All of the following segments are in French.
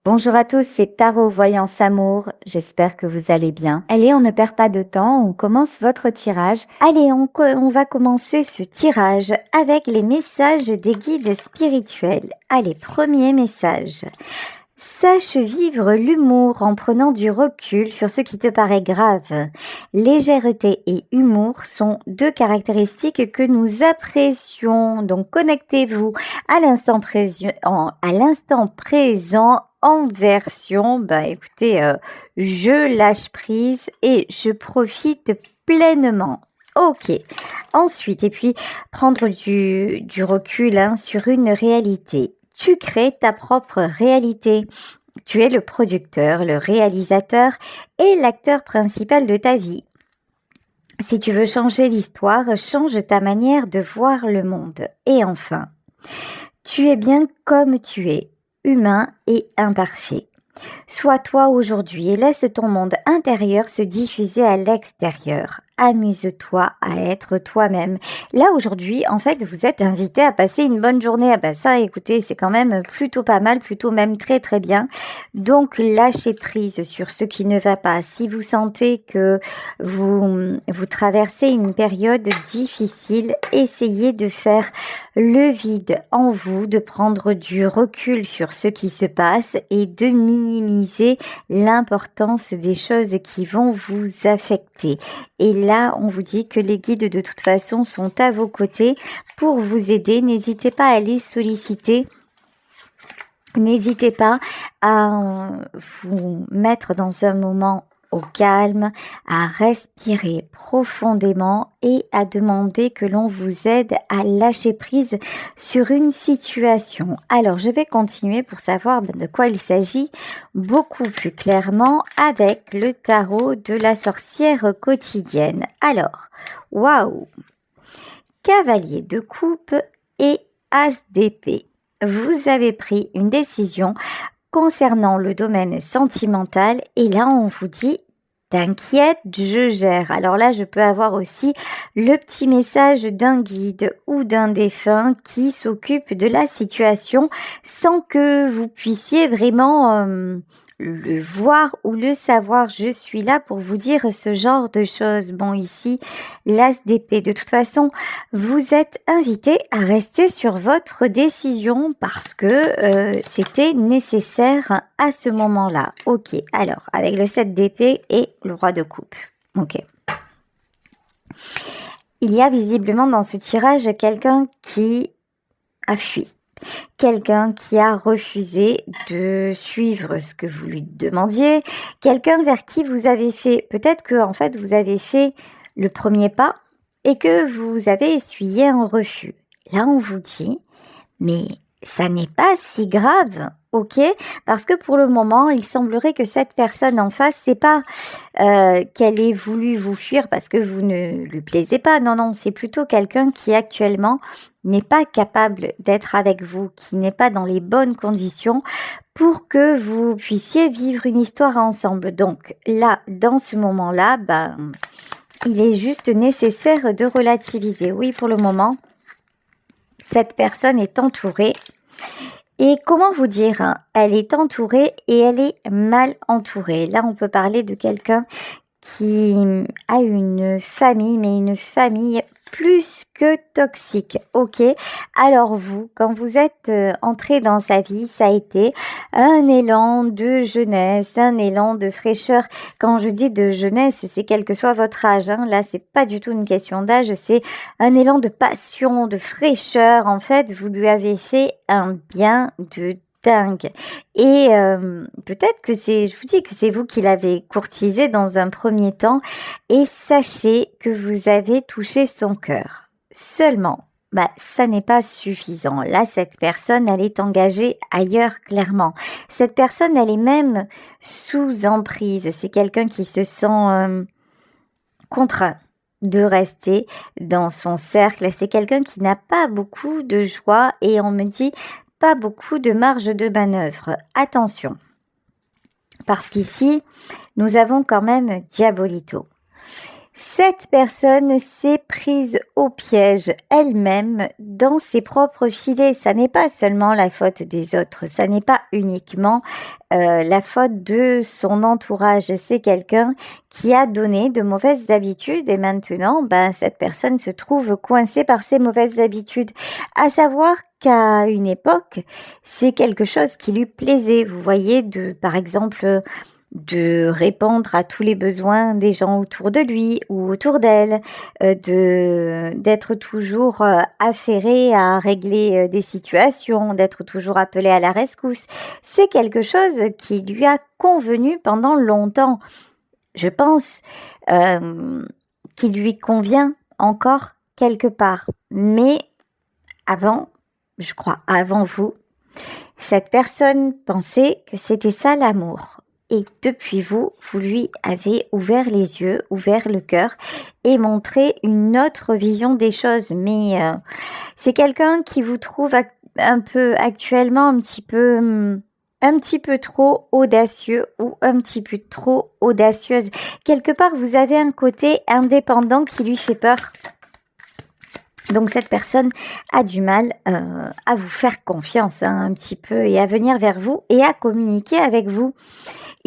Bonjour à tous, c'est Tarot Voyance Amour, j'espère que vous allez bien. Allez, on ne perd pas de temps, on commence votre tirage. Allez, on va commencer ce tirage avec les messages des guides spirituels. Allez, premier message. Sache vivre l'humour en prenant du recul sur ce qui te paraît grave. Légèreté et humour sont deux caractéristiques que nous apprécions. Donc connectez-vous à l'instant présent en version, écoutez, je lâche prise et je profite pleinement. Ok. Ensuite, et puis prendre du recul sur une réalité. Tu crées ta propre réalité. Tu es le producteur, le réalisateur et l'acteur principal de ta vie. Si tu veux changer l'histoire, change ta manière de voir le monde. Et enfin, tu es bien comme tu es, humain et imparfait. Sois toi aujourd'hui et laisse ton monde intérieur se diffuser à l'extérieur. Amuse-toi à être toi-même. Là, aujourd'hui, en fait, vous êtes invité à passer une bonne journée. Ah ben ça, écoutez, c'est quand même plutôt pas mal, plutôt même très très bien. Donc, lâchez prise sur ce qui ne va pas. Si vous sentez que vous traversez une période difficile, essayez de faire le vide en vous, de prendre du recul sur ce qui se passe et de minimiser l'importance des choses qui vont vous affecter. Et là, on vous dit que les guides de toute façon sont à vos côtés pour vous aider. N'hésitez pas à les solliciter. N'hésitez pas à vous mettre dans un moment au calme, à respirer profondément et à demander que l'on vous aide à lâcher prise sur une situation. Alors, je vais continuer pour savoir de quoi il s'agit beaucoup plus clairement avec le tarot de la sorcière quotidienne. Alors, waouh! Cavalier de coupe et as d'épée. Vous avez pris une décision concernant le domaine sentimental et là on vous dit t'inquiète, je gère. Alors là je peux avoir aussi le petit message d'un guide ou d'un défunt qui s'occupe de la situation sans que vous puissiez vraiment le voir ou le savoir. Je suis là pour vous dire ce genre de choses. Bon, ici, l'as d'épée. De toute façon, vous êtes invité à rester sur votre décision parce que c'était nécessaire à ce moment-là. Ok, alors, avec le 7 d'épée et le roi de coupe. Ok. Il y a visiblement dans ce tirage quelqu'un qui a fui. Quelqu'un qui a refusé de suivre ce que vous lui demandiez, quelqu'un vers qui vous avez fait, peut-être que en fait vous avez fait le premier pas et que vous avez essuyé un refus. Là on vous dit, mais ça n'est pas si grave, ok? Parce que pour le moment, il semblerait que cette personne en face, c'est pas qu'elle ait voulu vous fuir parce que vous ne lui plaisez pas. Non, non, c'est plutôt quelqu'un qui actuellement n'est pas capable d'être avec vous, qui n'est pas dans les bonnes conditions pour que vous puissiez vivre une histoire ensemble. Donc là, dans ce moment-là, il est juste nécessaire de relativiser. Oui, pour le moment, cette personne est entourée. Et comment vous dire, elle est entourée et elle est mal entourée. Là, on peut parler de quelqu'un qui a une famille, mais une famille plus que toxique. Ok, alors vous, quand vous êtes entré dans sa vie, ça a été un élan de jeunesse, un élan de fraîcheur. Quand je dis de jeunesse, c'est quel que soit votre âge. Là, c'est pas du tout une question d'âge, c'est un élan de passion, de fraîcheur. En fait, vous lui avez fait un bien de dingue. Et peut-être que je vous dis que c'est vous qui l'avez courtisé dans un premier temps et sachez que vous avez touché son cœur. Seulement, ça n'est pas suffisant. Là, cette personne, elle est engagée ailleurs, clairement. Cette personne, elle est même sous emprise. C'est quelqu'un qui se sent contraint de rester dans son cercle. C'est quelqu'un qui n'a pas beaucoup de joie et on me dit pas beaucoup de marge de manœuvre. Attention, parce qu'ici, nous avons quand même Diabolito. Cette personne s'est prise au piège elle-même dans ses propres filets. Ça n'est pas seulement la faute des autres, ça n'est pas uniquement la faute de son entourage. C'est quelqu'un qui a donné de mauvaises habitudes et maintenant, cette personne se trouve coincée par ces mauvaises habitudes. À savoir qu'à une époque, c'est quelque chose qui lui plaisait. Vous voyez, par exemple, de répondre à tous les besoins des gens autour de lui ou autour d'elle, d'être toujours affairé à régler des situations, d'être toujours appelé à la rescousse. C'est quelque chose qui lui a convenu pendant longtemps. Je pense qu'il lui convient encore quelque part. Mais avant, je crois, avant vous, cette personne pensait que c'était ça l'amour. Et depuis vous lui avez ouvert les yeux, ouvert le cœur et montré une autre vision des choses. Mais c'est quelqu'un qui vous trouve un peu actuellement un petit peu trop audacieux ou un petit peu trop audacieuse. Quelque part, vous avez un côté indépendant qui lui fait peur. Donc cette personne a du mal à vous faire confiance un petit peu et à venir vers vous et à communiquer avec vous.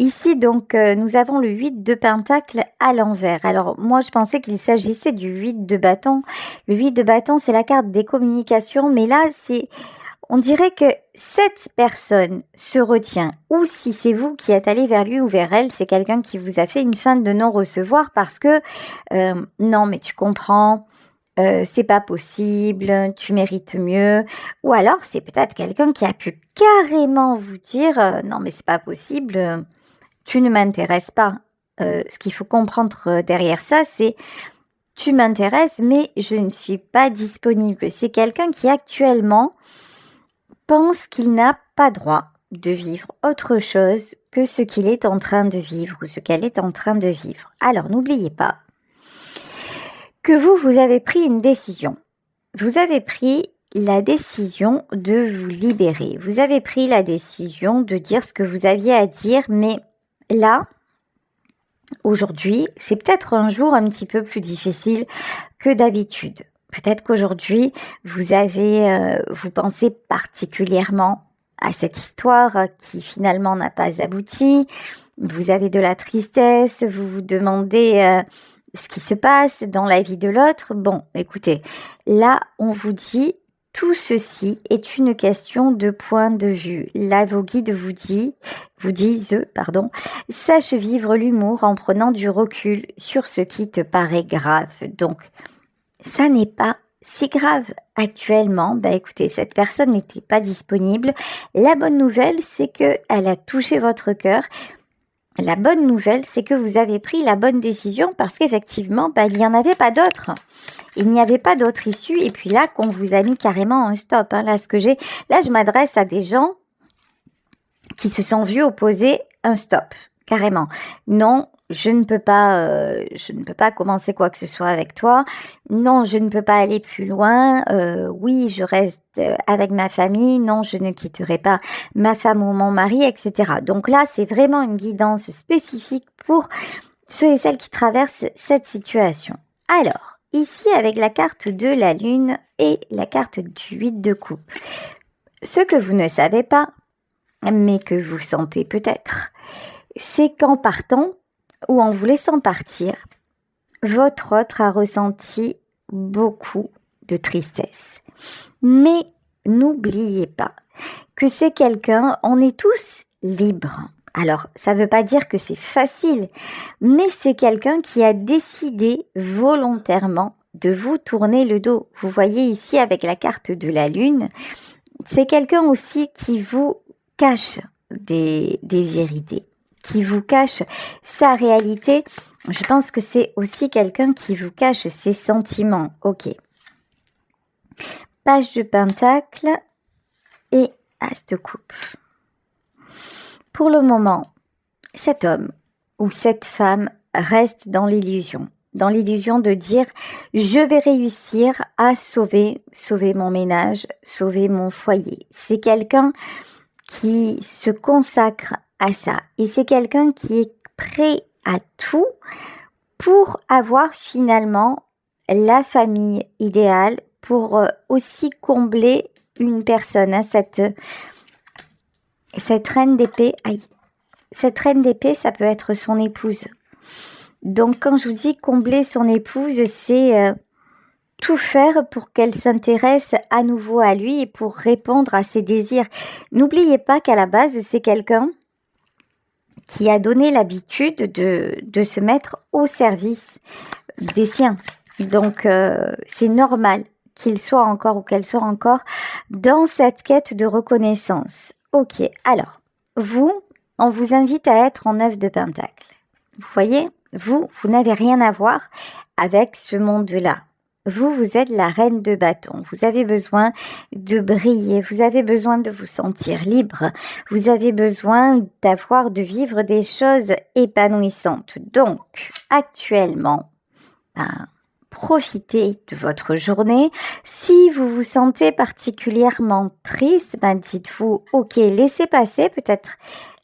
Ici, donc, nous avons le 8 de Pentacle à l'envers. Alors, moi, je pensais qu'il s'agissait du 8 de bâton. Le 8 de bâton, c'est la carte des communications. Mais là, on dirait que cette personne se retient. Ou si c'est vous qui êtes allé vers lui ou vers elle, c'est quelqu'un qui vous a fait une fin de non-recevoir parce que, non, mais tu comprends, c'est pas possible, tu mérites mieux. Ou alors, c'est peut-être quelqu'un qui a pu carrément vous dire, non, mais c'est pas possible, tu ne m'intéresses pas. Ce qu'il faut comprendre derrière ça, c'est tu m'intéresses, mais je ne suis pas disponible. C'est quelqu'un qui actuellement pense qu'il n'a pas droit de vivre autre chose que ce qu'il est en train de vivre ou ce qu'elle est en train de vivre. Alors, n'oubliez pas que vous avez pris une décision. Vous avez pris la décision de vous libérer. Vous avez pris la décision de dire ce que vous aviez à dire, mais là, aujourd'hui, c'est peut-être un jour un petit peu plus difficile que d'habitude. Peut-être qu'aujourd'hui, vous pensez particulièrement à cette histoire qui finalement n'a pas abouti. Vous avez de la tristesse, vous vous demandez ce qui se passe dans la vie de l'autre. Bon, écoutez, là, on vous dit tout ceci est une question de point de vue. Là, vos guides vous disent, sache vivre l'humour en prenant du recul sur ce qui te paraît grave. Donc, ça n'est pas si grave. Actuellement, écoutez, cette personne n'était pas disponible. La bonne nouvelle, c'est qu'elle a touché votre cœur. La bonne nouvelle, c'est que vous avez pris la bonne décision parce qu'effectivement, il n'y en avait pas d'autre. Il n'y avait pas d'autre issue. Et puis là, qu'on vous a mis carrément un stop. Là, je m'adresse à des gens qui se sont vus opposer un stop, carrément. Non, je ne peux pas commencer quoi que ce soit avec toi. Non, je ne peux pas aller plus loin. Oui, je reste avec ma famille. Non, je ne quitterai pas ma femme ou mon mari, etc. Donc là, c'est vraiment une guidance spécifique pour ceux et celles qui traversent cette situation. Alors, ici, avec la carte de la lune et la carte du 8 de coupe, ce que vous ne savez pas, mais que vous sentez peut-être, c'est qu'en partant, ou en vous laissant partir, votre autre a ressenti beaucoup de tristesse. Mais n'oubliez pas que c'est quelqu'un, on est tous libres. Alors, ça ne veut pas dire que c'est facile, mais c'est quelqu'un qui a décidé volontairement de vous tourner le dos. Vous voyez ici avec la carte de la lune, c'est quelqu'un aussi qui vous cache des vérités, qui vous cache sa réalité. Je pense que c'est aussi quelqu'un qui vous cache ses sentiments. Ok. Page de Pentacle et As de coupe. Pour le moment, cet homme ou cette femme reste dans l'illusion de dire je vais réussir à sauver mon ménage, sauver mon foyer. C'est quelqu'un qui se consacre à ça et c'est quelqu'un qui est prêt à tout pour avoir finalement la famille idéale, pour aussi combler une personne, hein, cette reine d'épée. Aïe, cette reine d'épée, ça peut être son épouse. Donc quand je vous dis combler son épouse, c'est tout faire pour qu'elle s'intéresse à nouveau à lui et pour répondre à ses désirs. N'oubliez pas qu'à la base, c'est quelqu'un qui a donné l'habitude de se mettre au service des siens. Donc, c'est normal qu'il soit encore ou qu'elle soit encore dans cette quête de reconnaissance. Ok, alors, vous, on vous invite à être en 9 de Pentacle. Vous voyez, vous n'avez rien à voir avec ce monde-là. Vous êtes la reine de bâton. Vous avez besoin de briller. Vous avez besoin de vous sentir libre. Vous avez besoin de vivre des choses épanouissantes. Donc, actuellement, profitez de votre journée. Si vous vous sentez particulièrement triste, dites-vous, ok, laissez passer, peut-être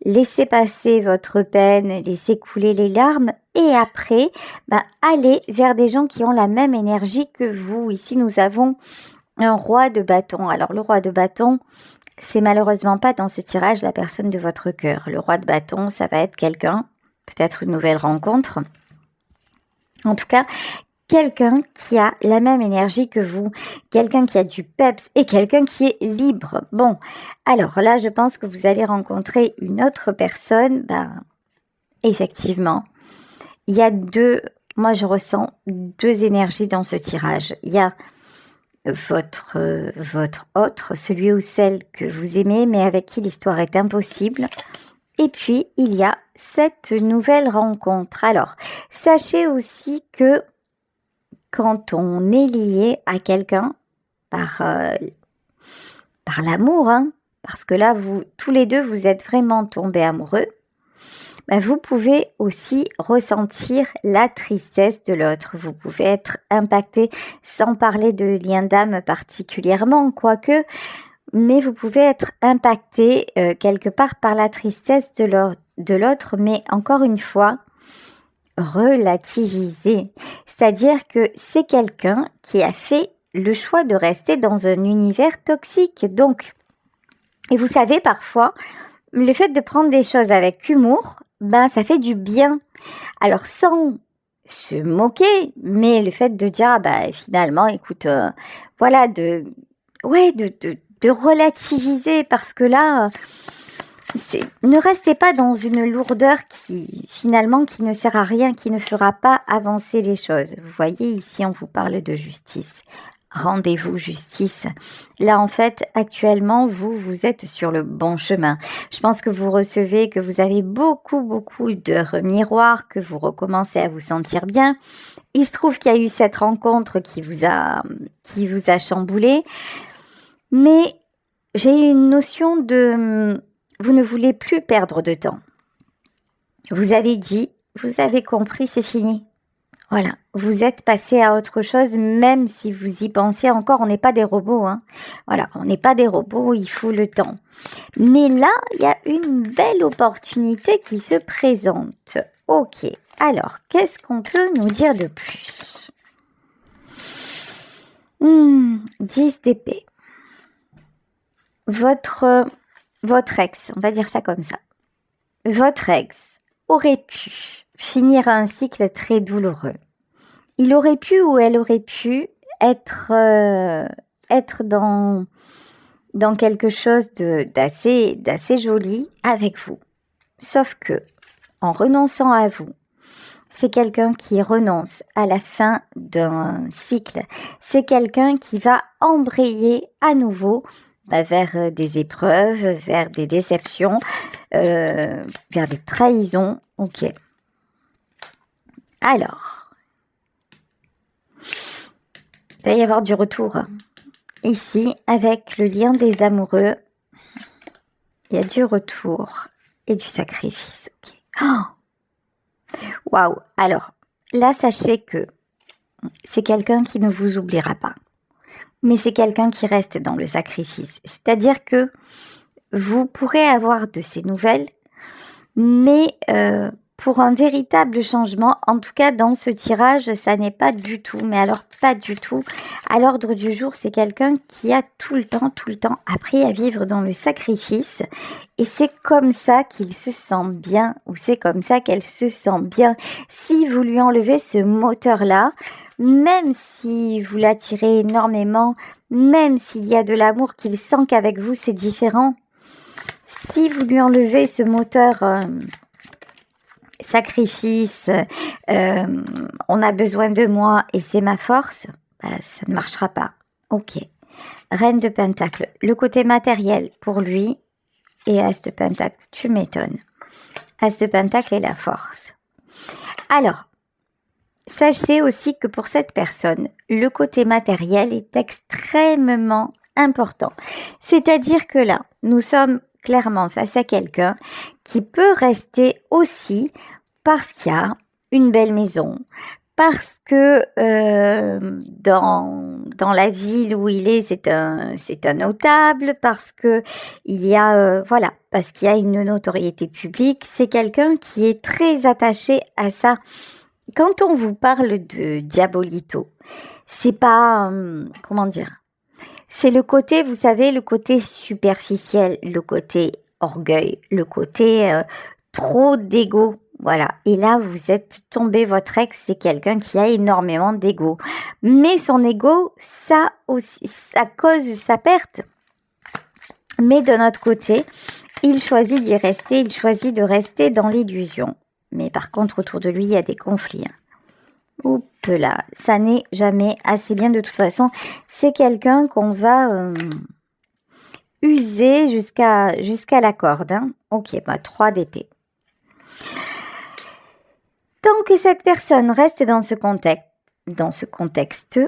laissez passer votre peine, laissez couler les larmes et après, allez vers des gens qui ont la même énergie que vous. Ici, nous avons un roi de bâton. Alors, le roi de bâton, c'est malheureusement pas dans ce tirage la personne de votre cœur. Le roi de bâton, ça va être quelqu'un, peut-être une nouvelle rencontre. En tout cas, quelqu'un qui a la même énergie que vous, quelqu'un qui a du peps et quelqu'un qui est libre. Bon, alors là, je pense que vous allez rencontrer une autre personne. Effectivement, il y a moi je ressens deux énergies dans ce tirage. Il y a votre autre, celui ou celle que vous aimez, mais avec qui l'histoire est impossible. Et puis, il y a cette nouvelle rencontre. Alors, sachez aussi que quand on est lié à quelqu'un par l'amour, parce que là, vous tous les deux, vous êtes vraiment tombés amoureux, vous pouvez aussi ressentir la tristesse de l'autre. Vous pouvez être impacté, sans parler de lien d'âme particulièrement, quoique, mais vous pouvez être impacté quelque part par la tristesse de l'autre, mais encore une fois, relativiser. C'est-à-dire que c'est quelqu'un qui a fait le choix de rester dans un univers toxique. Donc, et vous savez, parfois, le fait de prendre des choses avec humour, ça fait du bien. Alors, sans se moquer, mais le fait de dire, finalement, écoute, voilà, de relativiser, parce que là, ne restez pas dans une lourdeur qui ne sert à rien, qui ne fera pas avancer les choses. Vous voyez, ici, on vous parle de justice. Rendez-vous justice. Là, en fait, actuellement, vous êtes sur le bon chemin. Je pense que vous recevez, que vous avez beaucoup d'heures miroirs, que vous recommencez à vous sentir bien. Il se trouve qu'il y a eu cette rencontre qui vous a chamboulé. Mais j'ai une notion de... Vous ne voulez plus perdre de temps. Vous avez dit, vous avez compris, c'est fini. Voilà, vous êtes passé à autre chose, même si vous y pensez encore, on n'est pas des robots. Voilà, on n'est pas des robots, il faut le temps. Mais là, il y a une belle opportunité qui se présente. Ok, alors, qu'est-ce qu'on peut nous dire de plus 10 d'épée. Votre ex, on va dire ça comme ça. Votre ex aurait pu finir un cycle très douloureux. Il aurait pu ou elle aurait pu être dans quelque chose d'assez joli avec vous. Sauf que, en renonçant à vous, c'est quelqu'un qui renonce à la fin d'un cycle. C'est quelqu'un qui va embrayer à nouveau vers des épreuves, vers des déceptions, vers des trahisons. Ok. Alors, il va y avoir du retour. Ici, avec le lien des amoureux, il y a du retour et du sacrifice. Ok. Waouh. Alors, là, sachez que c'est quelqu'un qui ne vous oubliera pas. Mais c'est quelqu'un qui reste dans le sacrifice. C'est-à-dire que vous pourrez avoir de ces nouvelles, mais pour un véritable changement. En tout cas, dans ce tirage, ça n'est pas du tout, mais alors pas du tout. À l'ordre du jour, c'est quelqu'un qui a tout le temps appris à vivre dans le sacrifice. Et c'est comme ça qu'il se sent bien, ou c'est comme ça qu'elle se sent bien. Si vous lui enlevez ce moteur-là, même si vous l'attirez énormément, même s'il y a de l'amour qu'il sent qu'avec vous, c'est différent, si vous lui enlevez ce moteur sacrifice, on a besoin de moi et c'est ma force, ça ne marchera pas. Ok. Reine de Pentacle, le côté matériel pour lui et As de Pentacle, tu m'étonnes. As de Pentacle est la force. Alors, sachez aussi que pour cette personne, le côté matériel est extrêmement important. C'est-à-dire que là, nous sommes clairement face à quelqu'un qui peut rester aussi parce qu'il y a une belle maison, parce que dans la ville où il est, c'est un notable, parce que il y a parce qu'il y a une notoriété publique. C'est quelqu'un qui est très attaché à ça. Quand on vous parle de Diabolito, c'est pas comment dire. C'est le côté, vous savez, le côté superficiel, le côté orgueil, le côté trop d'ego. Voilà. Et là, vous êtes tombé, votre ex, c'est quelqu'un qui a énormément d'ego. Mais son ego, ça aussi, ça cause sa perte. Mais de notre côté, il choisit d'y rester, il choisit de rester dans l'illusion. Mais par contre, autour de lui, il y a des conflits. Oups là, ça n'est jamais assez bien de toute façon. C'est quelqu'un qu'on va user jusqu'à la corde. Ok, 3 d'épée. Tant que cette personne reste dans ce contexte,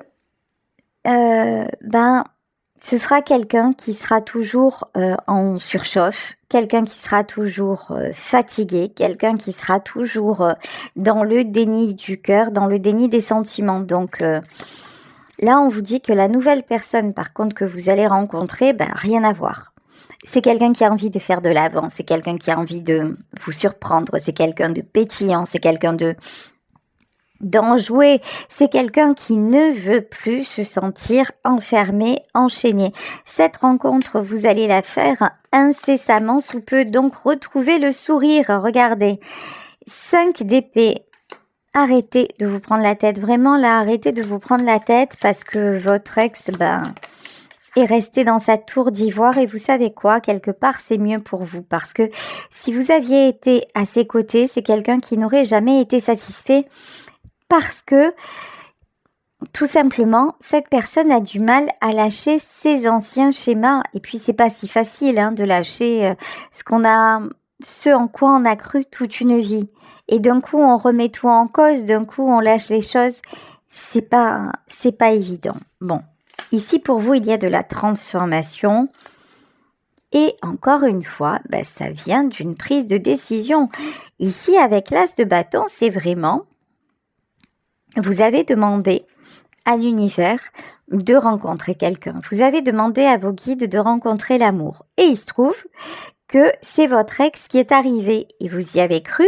ce sera quelqu'un qui sera toujours en surchauffe, quelqu'un qui sera toujours fatigué, quelqu'un qui sera toujours dans le déni du cœur, dans le déni des sentiments. Donc là, on vous dit que la nouvelle personne, par contre, que vous allez rencontrer, rien à voir. C'est quelqu'un qui a envie de faire de l'avant, c'est quelqu'un qui a envie de vous surprendre, c'est quelqu'un de pétillant, c'est quelqu'un d'enjoué, c'est quelqu'un qui ne veut plus se sentir enfermé, enchaîné. Cette rencontre, vous allez la faire incessamment sous peu, donc retrouvez le sourire, regardez. 5 d'épée. Arrêtez de vous prendre la tête, vraiment là, arrêtez de vous prendre la tête parce que votre ex, est resté dans sa tour d'ivoire et vous savez quoi, quelque part c'est mieux pour vous parce que si vous aviez été à ses côtés, c'est quelqu'un qui n'aurait jamais été satisfait parce que tout simplement cette personne a du mal à lâcher ses anciens schémas et puis c'est pas si facile de lâcher ce en quoi on a cru toute une vie et d'un coup on remet tout en cause, d'un coup on lâche les choses, c'est pas évident. Bon. Ici, pour vous, il y a de la transformation. Et encore une fois, ça vient d'une prise de décision. Ici, avec l'As de bâton, c'est vraiment... Vous avez demandé à l'univers de rencontrer quelqu'un. Vous avez demandé à vos guides de rencontrer l'amour. Et il se trouve que c'est votre ex qui est arrivé. Et vous y avez cru.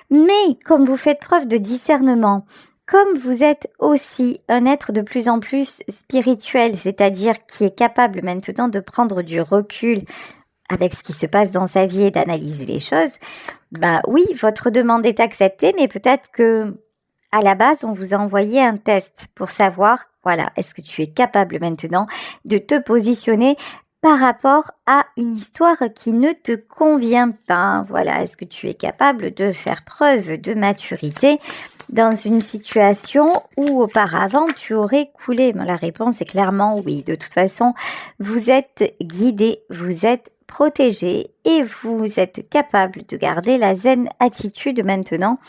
Mais comme vous faites preuve de discernement... Comme vous êtes aussi un être de plus en plus spirituel, c'est-à-dire qui est capable maintenant de prendre du recul avec ce qui se passe dans sa vie et d'analyser les choses, oui, votre demande est acceptée, mais peut-être que à la base, on vous a envoyé un test pour savoir, est-ce que tu es capable maintenant de te positionner par rapport à une histoire qui ne te convient pas. Est-ce que tu es capable de faire preuve de maturité dans une situation où auparavant tu aurais coulé? La réponse est clairement oui. De toute façon, vous êtes guidé, vous êtes protégé et vous êtes capable de garder la zen attitude maintenant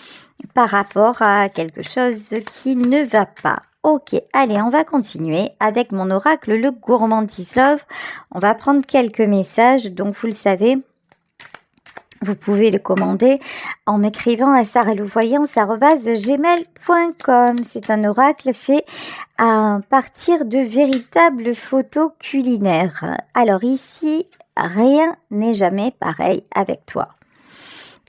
par rapport à quelque chose qui ne va pas. Ok, allez, on va continuer avec mon oracle, le Gourmandise Love. On va prendre quelques messages, donc vous le savez, vous pouvez le commander en m'écrivant à sarahlevoyance@gmail.com. C'est un oracle fait à partir de véritables photos culinaires. Alors ici, rien n'est jamais pareil avec toi.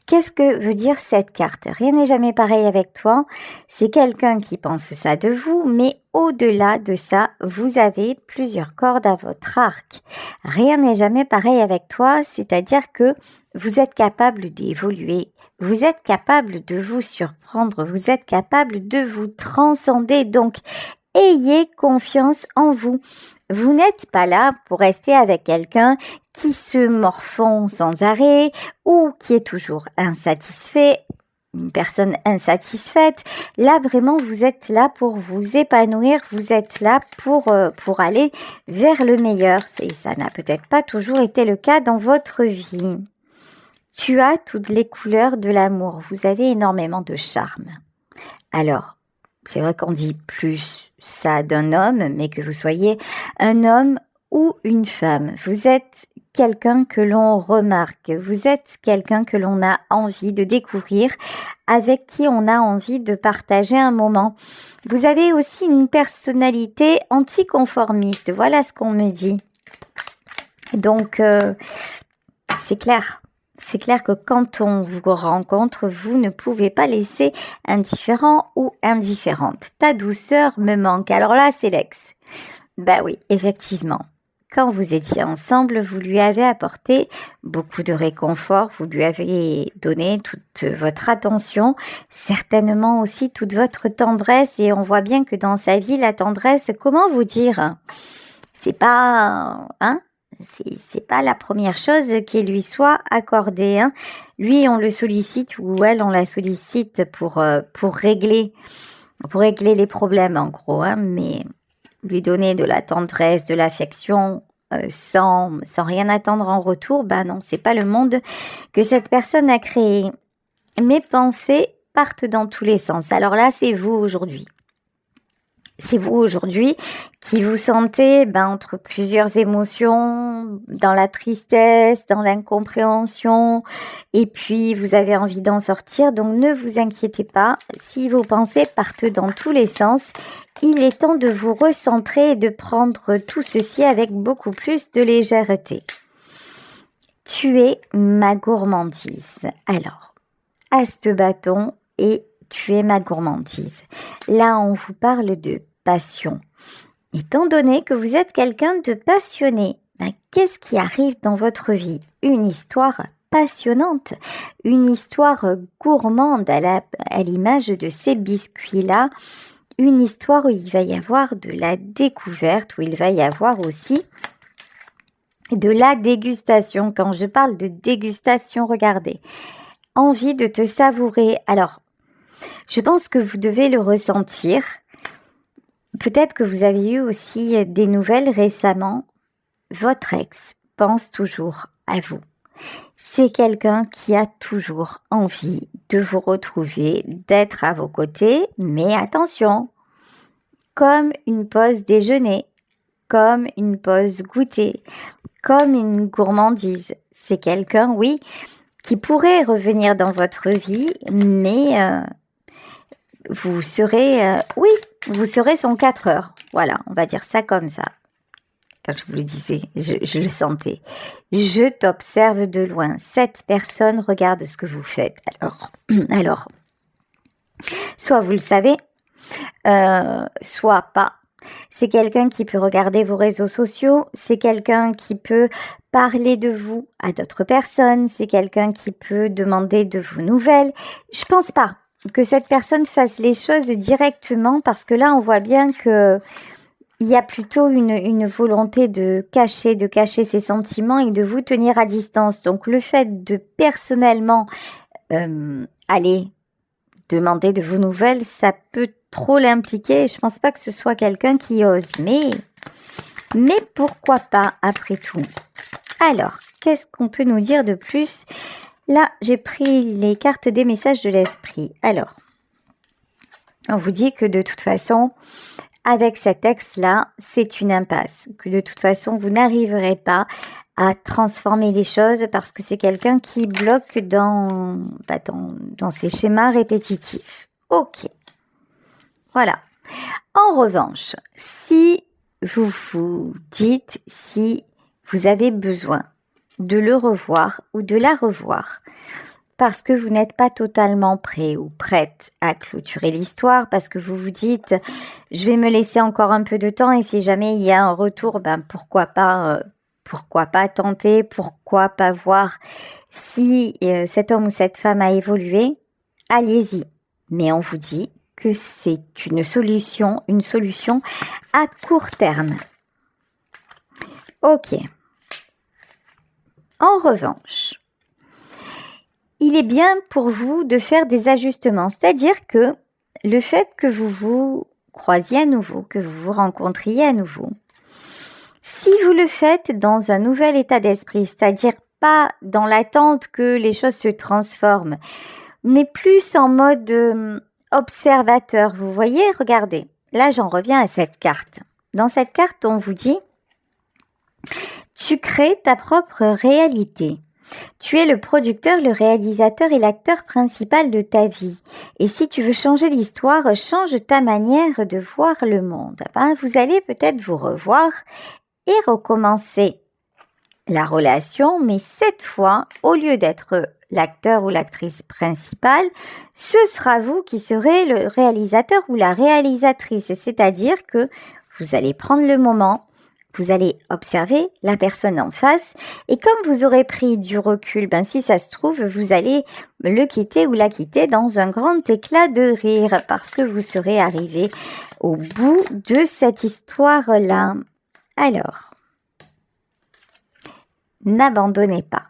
Qu'est-ce que veut dire cette carte? Rien n'est jamais pareil avec toi. C'est quelqu'un qui pense ça de vous, mais au-delà de ça, vous avez plusieurs cordes à votre arc. Rien n'est jamais pareil avec toi, c'est-à-dire que vous êtes capable d'évoluer, vous êtes capable de vous surprendre, vous êtes capable de vous transcender. Donc, ayez confiance en vous. Vous n'êtes pas là pour rester avec quelqu'un qui se morfond sans arrêt ou qui est toujours insatisfait, une personne insatisfaite. Là, vraiment, vous êtes là pour vous épanouir, vous êtes là pour aller vers le meilleur. Et ça n'a peut-être pas toujours été le cas dans votre vie. Tu as toutes les couleurs de l'amour, vous avez énormément de charme. Alors, c'est vrai qu'on dit plus ça d'un homme, mais que vous soyez un homme ou une femme, vous êtes quelqu'un que l'on remarque, vous êtes quelqu'un que l'on a envie de découvrir, avec qui on a envie de partager un moment. Vous avez aussi une personnalité anticonformiste, voilà ce qu'on me dit. Donc, c'est clair. C'est clair que quand on vous rencontre, vous ne pouvez pas laisser indifférent ou indifférente. Ta douceur me manque. Alors là, c'est l'ex. Ben oui, effectivement. Quand vous étiez ensemble, vous lui avez apporté beaucoup de réconfort, vous lui avez donné toute votre attention, certainement aussi toute votre tendresse, et on voit bien que dans sa vie, la tendresse, comment vous dire, c'est pas, c'est pas la première chose qui lui soit accordée. Lui, on le sollicite ou elle, on la sollicite pour régler les problèmes en gros. Mais lui donner de la tendresse, de l'affection sans rien attendre en retour, non, c'est pas le monde que cette personne a créé. Mes pensées partent dans tous les sens. Alors là, c'est vous aujourd'hui. C'est vous aujourd'hui qui vous sentez entre plusieurs émotions, dans la tristesse, dans l'incompréhension, et puis vous avez envie d'en sortir. Donc ne vous inquiétez pas, si vos pensées partent dans tous les sens, il est temps de vous recentrer et de prendre tout ceci avec beaucoup plus de légèreté. Tu es ma gourmandise. Alors, as de bâton et tu es ma gourmandise. Là, on vous parle de passion. Étant donné que vous êtes quelqu'un de passionné, qu'est-ce qui arrive dans votre vie? Une histoire passionnante, une histoire gourmande à l'image de ces biscuits-là, une histoire où il va y avoir de la découverte, où il va y avoir aussi de la dégustation. Quand je parle de dégustation, regardez, envie de te savourer. Alors, je pense que vous devez le ressentir. Peut-être que vous avez eu aussi des nouvelles récemment. Votre ex pense toujours à vous. C'est quelqu'un qui a toujours envie de vous retrouver, d'être à vos côtés. Mais attention, comme une pause déjeuner, comme une pause goûter, comme une gourmandise. C'est quelqu'un, oui, qui pourrait revenir dans votre vie, mais vous serez, vous serez son 4 heures. Voilà, on va dire ça comme ça. Quand je vous le disais, je le sentais. Je t'observe de loin. Cette personne regarde ce que vous faites. Alors, soit vous le savez, soit pas. C'est quelqu'un qui peut regarder vos réseaux sociaux, c'est quelqu'un qui peut parler de vous à d'autres personnes, c'est quelqu'un qui peut demander de vos nouvelles. Je pense pas que cette personne fasse les choses directement parce que là, on voit bien que il y a plutôt une volonté de cacher ses sentiments et de vous tenir à distance. Donc, le fait de personnellement aller demander de vos nouvelles, ça peut trop l'impliquer. Je pense pas que ce soit quelqu'un qui ose, mais pourquoi pas après tout. Alors, qu'est-ce qu'on peut nous dire de plus? Là, j'ai pris les cartes des messages de l'esprit. Alors, on vous dit que de toute façon, avec cet ex-là, c'est une impasse. Que de toute façon, vous n'arriverez pas à transformer les choses parce que c'est quelqu'un qui bloque dans ces schémas répétitifs. Ok. Voilà. En revanche, si vous vous dites si vous avez besoin de le revoir ou de la revoir, parce que vous n'êtes pas totalement prêt ou prête à clôturer l'histoire, parce que vous vous dites je vais me laisser encore un peu de temps et si jamais il y a un retour, ben pourquoi pas tenter, pourquoi pas voir si cet homme ou cette femme a évolué, allez-y. Mais on vous dit que c'est une solution à court terme. Ok. En revanche, il est bien pour vous de faire des ajustements, c'est-à-dire que le fait que vous vous croisiez à nouveau, que vous vous rencontriez à nouveau, si vous le faites dans un nouvel état d'esprit, c'est-à-dire pas dans l'attente que les choses se transforment, mais plus en mode observateur, vous voyez, regardez, là j'en reviens à cette carte. Dans cette carte, on vous dit tu crées ta propre réalité. Tu es le producteur, le réalisateur et l'acteur principal de ta vie. Et si tu veux changer l'histoire, change ta manière de voir le monde. Ben, vous allez peut-être vous revoir et recommencer la relation, mais cette fois, au lieu d'être l'acteur ou l'actrice principale, ce sera vous qui serez le réalisateur ou la réalisatrice. C'est-à-dire que vous allez prendre le moment, vous allez observer la personne en face et comme vous aurez pris du recul, ben si ça se trouve, vous allez le quitter ou la quitter dans un grand éclat de rire parce que vous serez arrivé au bout de cette histoire-là. Alors, n'abandonnez pas.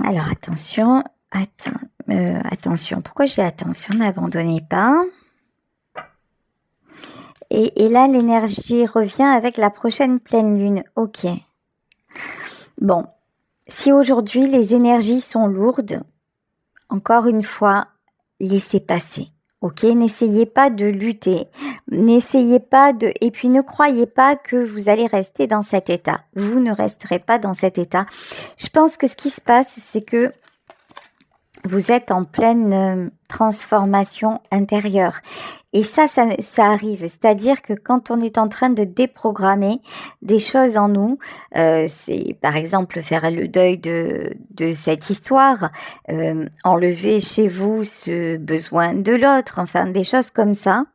Alors attention, attention, pourquoi j'ai attention, n'abandonnez pas. Et là, l'énergie revient avec la prochaine pleine lune. Ok. Bon, si aujourd'hui les énergies sont lourdes, encore une fois, laissez passer. Ok, n'essayez pas de lutter, n'essayez pas de... Et puis ne croyez pas que vous allez rester dans cet état. Vous ne resterez pas dans cet état. Je pense que ce qui se passe, c'est que vous êtes en pleine transformation intérieure. Et ça arrive. C'est-à-dire que quand on est en train de déprogrammer des choses en nous, c'est par exemple faire le deuil de cette histoire, enlever chez vous ce besoin de l'autre, enfin des choses comme ça.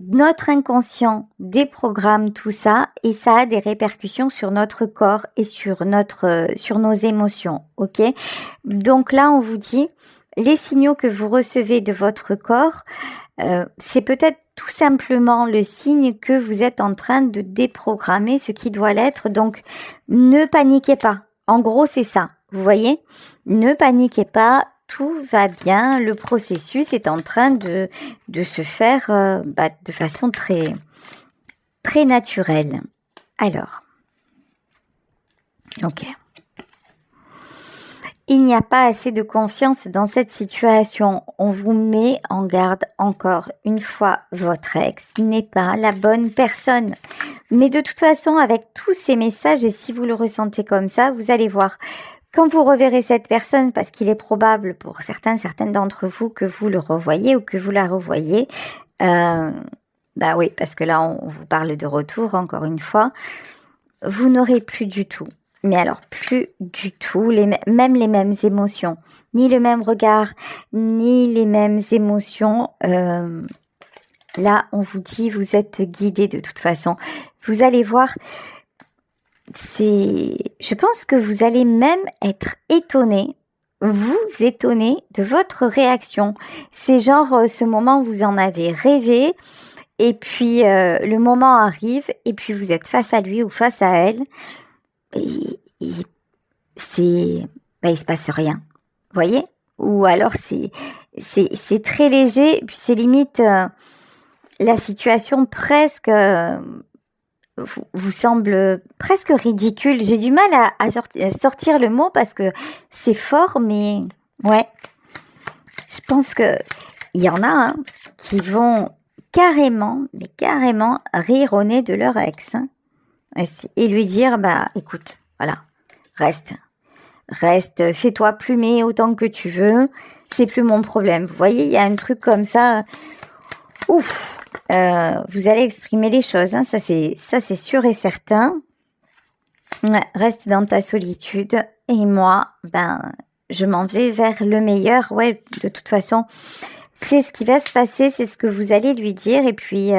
Notre inconscient déprogramme tout ça et ça a des répercussions sur notre corps et sur nos émotions, ok? Donc là, on vous dit, les signaux que vous recevez de votre corps, c'est peut-être tout simplement le signe que vous êtes en train de déprogrammer ce qui doit l'être. Donc, ne paniquez pas. En gros, c'est ça. Vous voyez? Ne paniquez pas. Tout va bien, le processus est en train de se faire de façon très, très naturelle. Alors, ok. Il n'y a pas assez de confiance dans cette situation. On vous met en garde encore une fois. Votre ex n'est pas la bonne personne. Mais de toute façon, avec tous ces messages, et si vous le ressentez comme ça, vous allez voir... Quand vous reverrez cette personne, parce qu'il est probable pour certaines d'entre vous que vous le revoyez ou que vous la revoyez, bah oui, parce que là on vous parle de retour encore une fois, vous n'aurez plus du tout, mais alors plus du tout, même les mêmes émotions, ni le même regard, ni les mêmes émotions. Là on vous dit, vous êtes guidé de toute façon. Vous allez voir... Je pense que vous allez même être étonné, vous étonner de votre réaction. C'est genre ce moment où vous en avez rêvé et puis le moment arrive et puis vous êtes face à lui ou face à elle et il se passe rien. Vous voyez? Ou alors c'est très léger, puis c'est limite la situation presque... vous semble presque ridicule. J'ai du mal à sortir le mot parce que c'est fort, mais ouais. Je pense que il y en a qui vont carrément rire au nez de leur ex et lui dire, bah écoute, voilà, reste, fais-toi plumer autant que tu veux, c'est plus mon problème. Vous voyez, il y a un truc comme ça, ouf. Vous allez exprimer les choses, ça c'est sûr et certain. Ouais, reste dans ta solitude et moi, ben, je m'en vais vers le meilleur. Ouais, de toute façon, c'est ce qui va se passer, c'est ce que vous allez lui dire. Et puis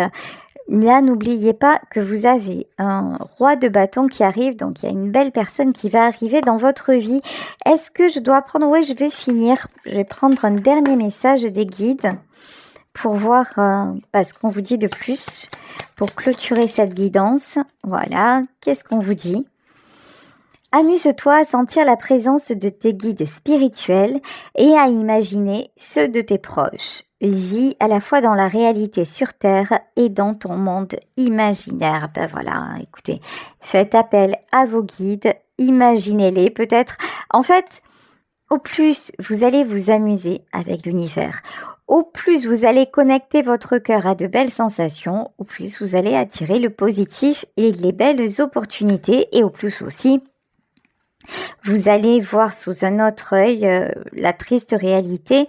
là, n'oubliez pas que vous avez un roi de bâton qui arrive, donc il y a une belle personne qui va arriver dans votre vie. Est-ce que je dois prendre... Oui, je vais finir. Je vais prendre un dernier message des guides pour voir ce qu'on vous dit de plus, pour clôturer cette guidance. Voilà, qu'est-ce qu'on vous dit? Amuse-toi à sentir la présence de tes guides spirituels et à imaginer ceux de tes proches. Vis à la fois dans la réalité sur Terre et dans ton monde imaginaire. Ben voilà, écoutez, faites appel à vos guides, imaginez-les peut-être. En fait, au plus vous allez vous amuser avec l'univers, au plus vous allez connecter votre cœur à de belles sensations, au plus vous allez attirer le positif et les belles opportunités et au plus aussi vous allez voir sous un autre œil la triste réalité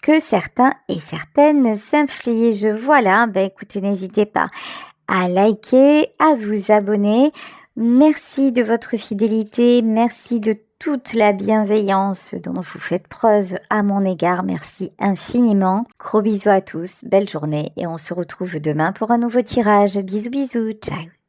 que certains et certaines s'infligent. Voilà, ben écoutez, n'hésitez pas à liker, à vous abonner. Merci de votre fidélité, merci de toute la bienveillance dont vous faites preuve à mon égard. Merci infiniment. Gros bisous à tous, belle journée et on se retrouve demain pour un nouveau tirage. Bisous bisous, ciao.